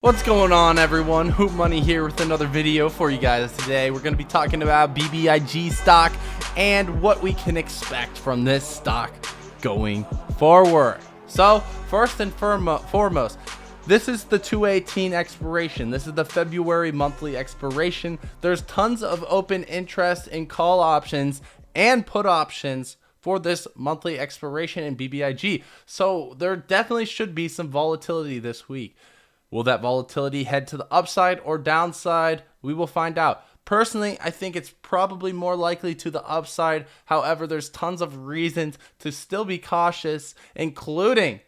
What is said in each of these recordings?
What's going on, everyone? Hootmoney here with another video for you guys today. We're going to be talking about Bbig stock and what we can expect from this stock going forward. So first and foremost, this is the 2/18 expiration. This is the February monthly expiration. There's tons of open interest in call options and put options for this monthly expiration in Bbig. So there definitely should be some volatility this week. Will that volatility head to the upside or downside? We will find out. Personally, I think it's probably more likely to the upside. However, there's tons of reasons to still be cautious, including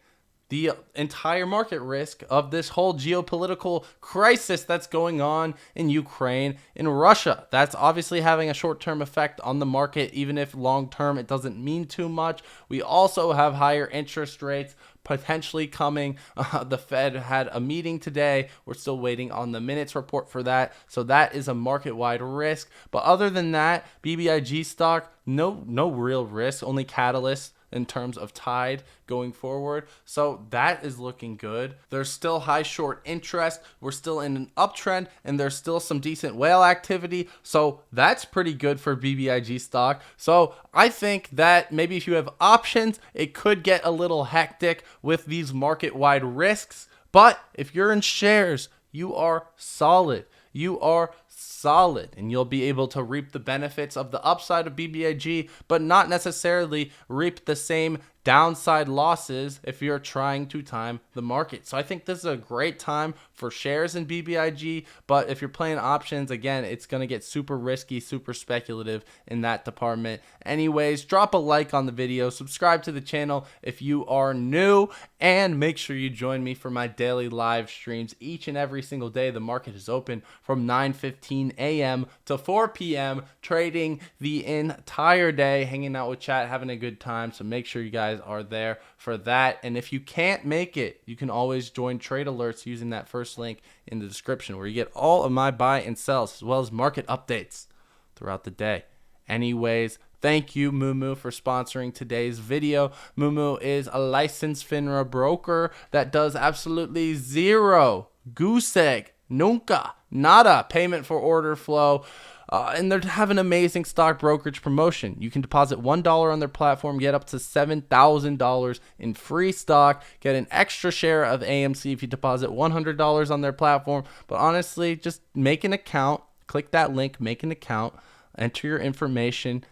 the entire market risk of this whole geopolitical crisis that's going on in Ukraine and Russia. That's obviously having a short-term effect on the market, even if long-term it doesn't mean too much. We also have higher interest rates potentially coming. The Fed had a meeting today. We're still waiting on the minutes report for that. So that is a market-wide risk. But other than that, Bbig stock, no real risk, only catalyst in terms of tyde going forward. So that is looking good. There's still high short interest. We're still in an uptrend and there's still some decent whale activity. So that's pretty good for Bbig stock. So I think that maybe if you have options, it could get a little hectic with these market-wide risks. But if you're in shares, you are solid. You are solid and you'll be able to reap the benefits of the upside of Bbig, but not necessarily reap the same downside losses if you're trying to time the market. So I think this is a great time for shares in Bbig, but if you're playing options, again, it's going to get super risky, super speculative in that department. Anyways, drop a like on the video, subscribe to the channel if you are new, and make sure you join me for my daily live streams each and every single day. The market is open from 9:15 a.m. to 4 p.m. trading the entire day, hanging out with chat, having a good time. So make sure you guys are there for that. And if you can't make it, you can always join trade alerts using that first link in the description, where you get all of my buy and sells as well as market updates throughout the day. Anyways, thank you, Moomoo, for sponsoring today's video. Moomoo is a licensed FINRA broker that does absolutely zero, goose egg, nunca, nada payment for order flow. And they have an amazing stock brokerage promotion. You can deposit $1 on their platform, get up to $7,000 in free stock, get an extra share of AMC if you deposit $100 on their platform. But honestly, just make an account, click that link, make an account, enter your information,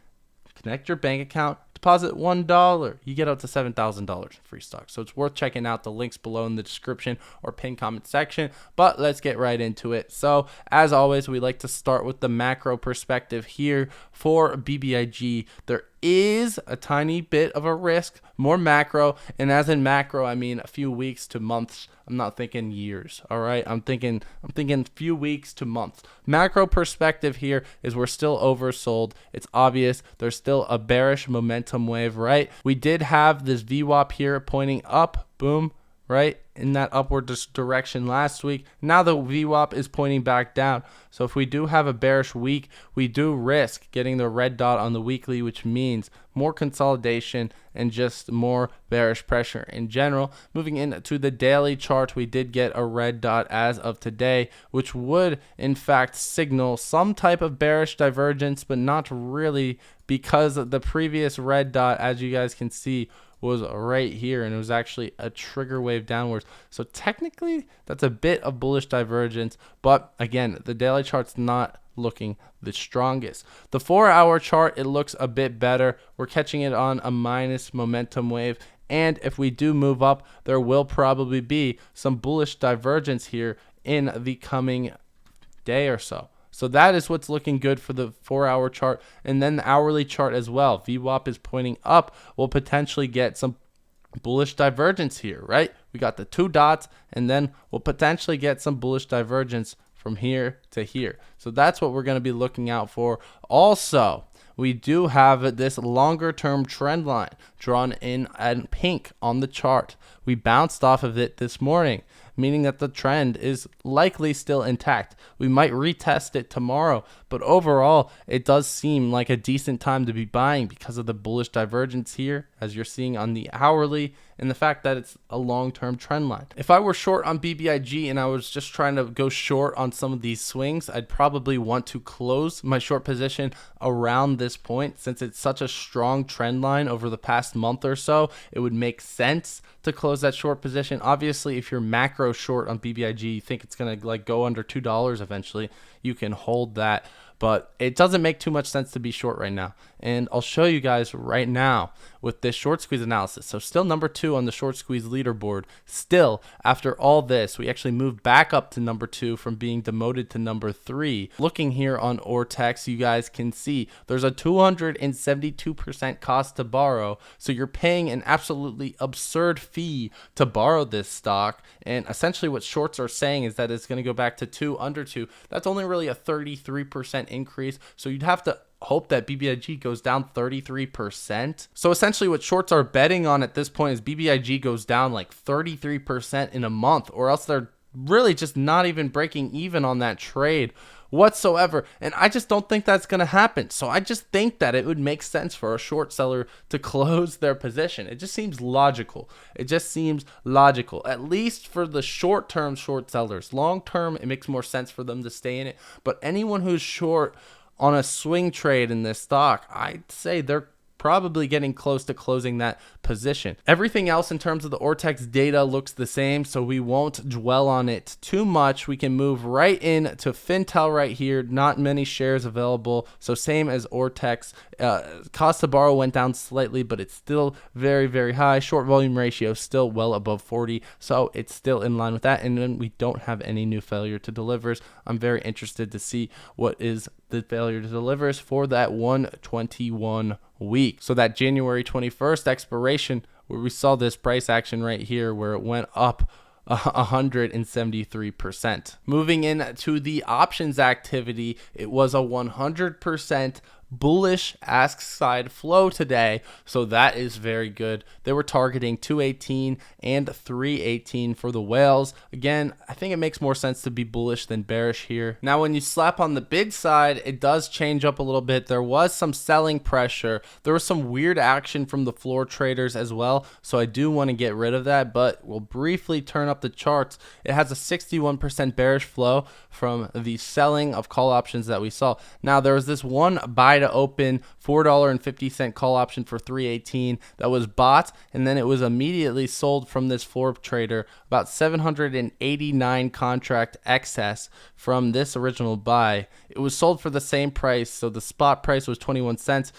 connect your bank account, deposit $1. You get up to $7,000 in free stock. So it's worth checking out. The links below in the description or pinned comment section. But let's get right into it. So as always, we like to start with the macro perspective here for Bbig. There is a tiny bit of a risk, more macro, and as in macro, I mean a few weeks to months. I'm not thinking years. All right, I'm thinking few weeks to months. Macro perspective here is we're still oversold. It's obvious. There's still a bearish momentum wave, right? We did have this VWAP here pointing up, boom, right, in that upward direction last week. Now the VWAP is pointing back down. So if we do have a bearish week, we do risk getting the red dot on the weekly, which means more consolidation and just more bearish pressure in general. Moving into the daily chart, we did get a red dot as of today, which would in fact signal some type of bearish divergence, but not really, because the previous red dot, as you guys can see, was right here, and it was actually a trigger wave downwards. So technically that's a bit of bullish divergence, but again, the daily chart's not looking the strongest. The 4-hour chart, it looks a bit better. We're catching it on a minus momentum wave, and if we do move up, there will probably be some bullish divergence here in the coming day or so. So that is what's looking good for the 4-hour chart. And then the hourly chart as well. VWAP is pointing up. We'll potentially get some bullish divergence here, right? We got the 2 dots, and then we'll potentially get some bullish divergence from here to here. So that's what we're going to be looking out for. Also, we do have this longer term trend line drawn in pink on the chart, we bounced off of it this morning, meaning that the trend is likely still intact. We might retest it tomorrow, but overall, it does seem like a decent time to be buying because of the bullish divergence here, as you're seeing on the hourly, and the fact that it's a long-term trend line. If I were short on BBIG and I was just trying to go short on some of these swings, I'd probably want to close my short position around this point. Since it's such a strong trend line over the past month or so, it would make sense to close that short position. Obviously, if you're macro short on BBIG, you think it's going to like go under $2 eventually, you can hold that. But it doesn't make too much sense to be short right now. And I'll show you guys right now with this short squeeze analysis. So still number 2 on the short squeeze leaderboard. Still, after all this, we actually moved back up to number 2 from being demoted to number 3. Looking here on Ortex, you guys can see there's a 272% cost to borrow. So you're paying an absolutely absurd fee to borrow this stock. And essentially what shorts are saying is that it's going to go back to 2, under 2. That's only really a 33% increase. So you'd have to hope that BBIG goes down 33%. So essentially what shorts are betting on at this point is BBIG goes down like 33% in a month, or else they're really just not even breaking even on that trade whatsoever. And I just don't think that's going to happen. So I just think that it would make sense for a short seller to close their position. It just seems logical. It just seems logical, at least for the short-term short sellers. Long-term, it makes more sense for them to stay in it. But anyone who's short on a swing trade in this stock, I'd say they're probably getting close to closing that position. Everything else in terms of the Ortex data looks the same, so we won't dwell on it too much. We can move right in to Fintel right here. Not many shares available, so same as Ortex. Cost to borrow went down slightly, but it's still very, very high. Short volume ratio still well above 40, so it's still in line with that. And then we don't have any new failure to delivers. I'm very interested to see what is the failure to delivers for that 121 week. So that January 21st expiration, where we saw this price action right here where it went up 173%. Moving into the options activity, it was a 100% bullish ask side flow today, so that is very good. They were targeting 218 and 318 for the whales. Again, I think it makes more sense to be bullish than bearish here. Now when you slap on the bid side, it does change up a little bit. There was some selling pressure. There was some weird action from the floor traders as well, so I do want to get rid of that, but we'll briefly turn up the charts. It has a 61% bearish flow from the selling of call options that we saw. Now there was this one buy to open $4.50 call option for 318 that was bought, and then it was immediately sold from this floor trader, about 789 contract excess from this original buy. It was sold for the same price, so the spot price was 21 cents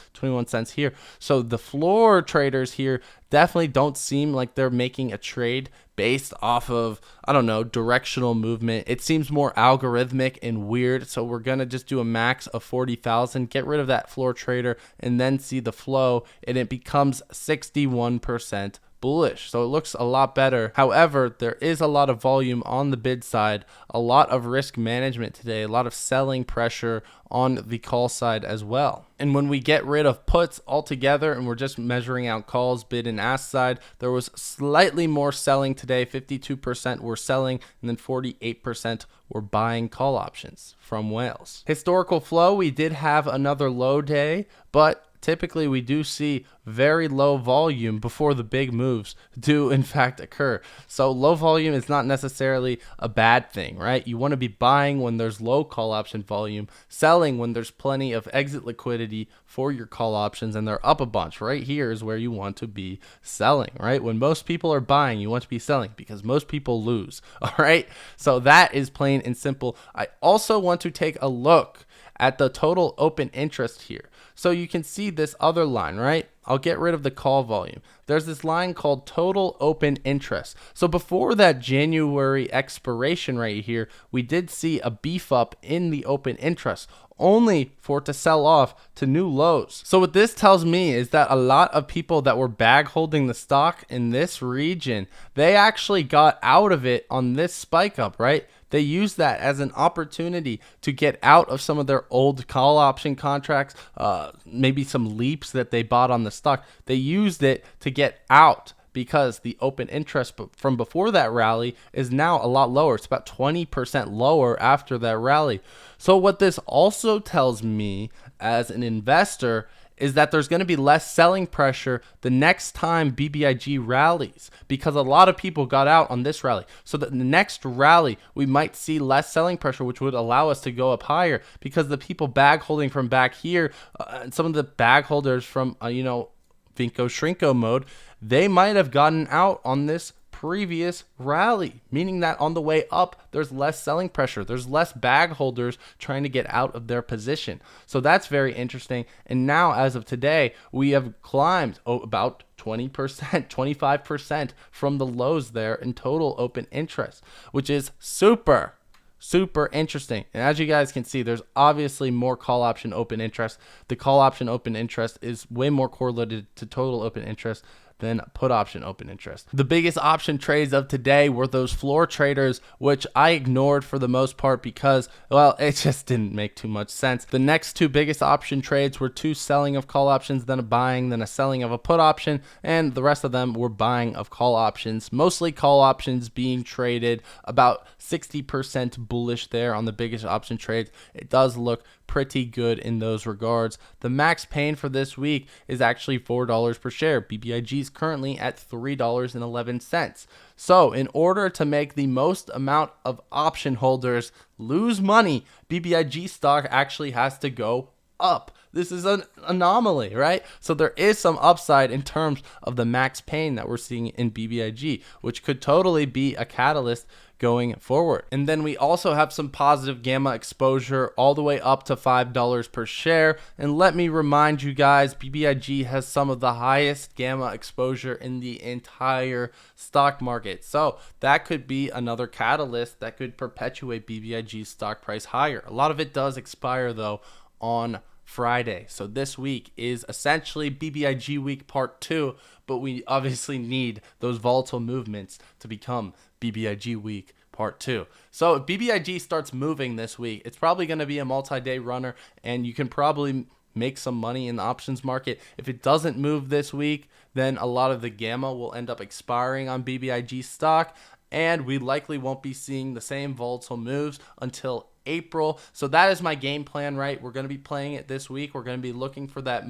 here. So the floor traders here definitely don't seem like they're making a trade based off of, I don't know, directional movement. It seems more algorithmic and weird. So we're going to just do a max of 40,000, get rid of that floor trader, and then see the flow, and it becomes 61% bullish. So it looks a lot better. However, there is a lot of volume on the bid side, a lot of risk management today, a lot of selling pressure on the call side as well. And when we get rid of puts altogether and we're just measuring out calls, bid and ask side, there was slightly more selling today. 52% were selling, and then 48% were buying call options from whales. Historical flow, we did have another low day, but typically we do see very low volume before the big moves do in fact occur. So low volume is not necessarily a bad thing, right? You want to be buying when there's low call option volume, selling when there's plenty of exit liquidity for your call options and they're up a bunch. Right here is where you want to be selling, right? When most people are buying, you want to be selling because most people lose, all right? So that is plain and simple. I also want to take a look at the total open interest here. So you can see this other line, right? I'll get rid of the call volume. There's this line called total open interest. So before that January expiration right here, we did see a beef up in the open interest, only for it to sell off to new lows. So what this tells me is that a lot of people that were bag holding the stock in this region, they actually got out of it on this spike up, right? They used that as an opportunity to get out of some of their old call option contracts, maybe some leaps that they bought on the stock. They used it to get out because the open interest from before that rally is now a lot lower. It's about 20% lower after that rally. So what this also tells me as an investor is that there's going to be less selling pressure the next time BBIG rallies, because a lot of people got out on this rally. So that the next rally, we might see less selling pressure, which would allow us to go up higher, because the people bag holding from back here, some of the bag holders from, vinco shrinko mode, they might have gotten out on this previous rally, meaning that on the way up, there's less selling pressure. There's less bag holders trying to get out of their position. So that's very interesting. And now, as of today, we have climbed about 20%, 25% from the lows there in total open interest, which is super interesting. And as you guys can see, there's obviously more call option open interest. The call option open interest is way more correlated to total open interest than put option open interest. The biggest option trades of today were those floor traders, which I ignored for the most part because, well, it just didn't make too much sense. The next two biggest option trades were two selling of call options, then a buying, then a selling of a put option, and the rest of them were buying of call options, mostly call options being traded, about 60% bullish there on the biggest option trades. It does look pretty good in those regards. The max pain for this week is actually $4 per share. BBIG is currently at $3.11. So in order to make the most amount of option holders lose money, BBIG stock actually has to go up. This is an anomaly, right? So there is some upside in terms of the max pain that we're seeing in BBIG, which could totally be a catalyst going forward. And then we also have some positive gamma exposure all the way up to $5 per share. And let me remind you guys, BBIG has some of the highest gamma exposure in the entire stock market. So that could be another catalyst that could perpetuate BBIG's stock price higher. A lot of it does expire though on Friday. So this week is essentially BBIG week part 2, but we obviously need those volatile movements to become BBIG week part 2. So if BBIG starts moving this week, it's probably going to be a multi-day runner, and you can probably make some money in the options market. If it doesn't move this week, then a lot of the gamma will end up expiring on BBIG stock, and we likely won't be seeing the same volatile moves until April. So that is my game plan, right? We're going to be playing it this week. We're going to be looking for that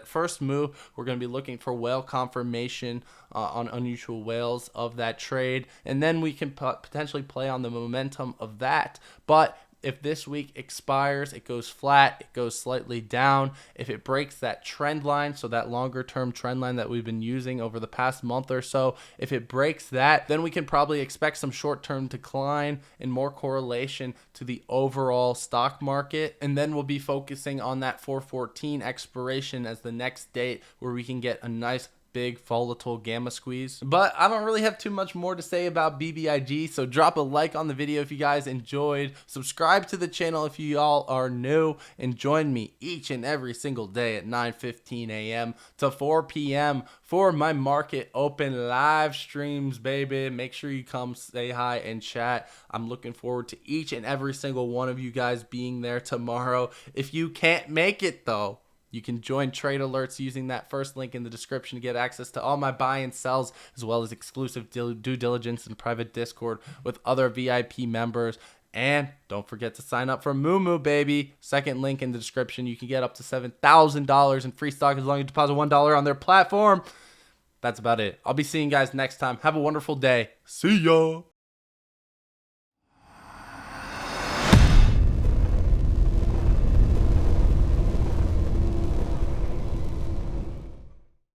first move. We're going to be looking for whale confirmation on unusual whales of that trade, and then we can potentially play on the momentum of that. But if this week expires, it goes flat, it goes slightly down. If it breaks that trend line, so that longer term trend line that we've been using over the past month or so, if it breaks that, then we can probably expect some short-term decline and more correlation to the overall stock market. And then we'll be focusing on that 414 expiration as the next date where we can get a nice big volatile gamma squeeze. But I don't really have too much more to say about BBIG, so drop a like on the video if you guys enjoyed, subscribe to the channel if you all are new, and join me each and every single day at 9:15 a.m. to 4 p.m. for my market open live streams, baby. Make sure you come say hi and chat. I'm looking forward to each and every single one of you guys being there tomorrow. If you can't make it though, you can join Trade Alerts using that first link in the description to get access to all my buy and sells, as well as exclusive due diligence and private Discord with other VIP members. And don't forget to sign up for Moomoo, baby. Second link in the description. You can get up to $7,000 in free stock as long as you deposit $1 on their platform. That's about it. I'll be seeing you guys next time. Have a wonderful day. See ya.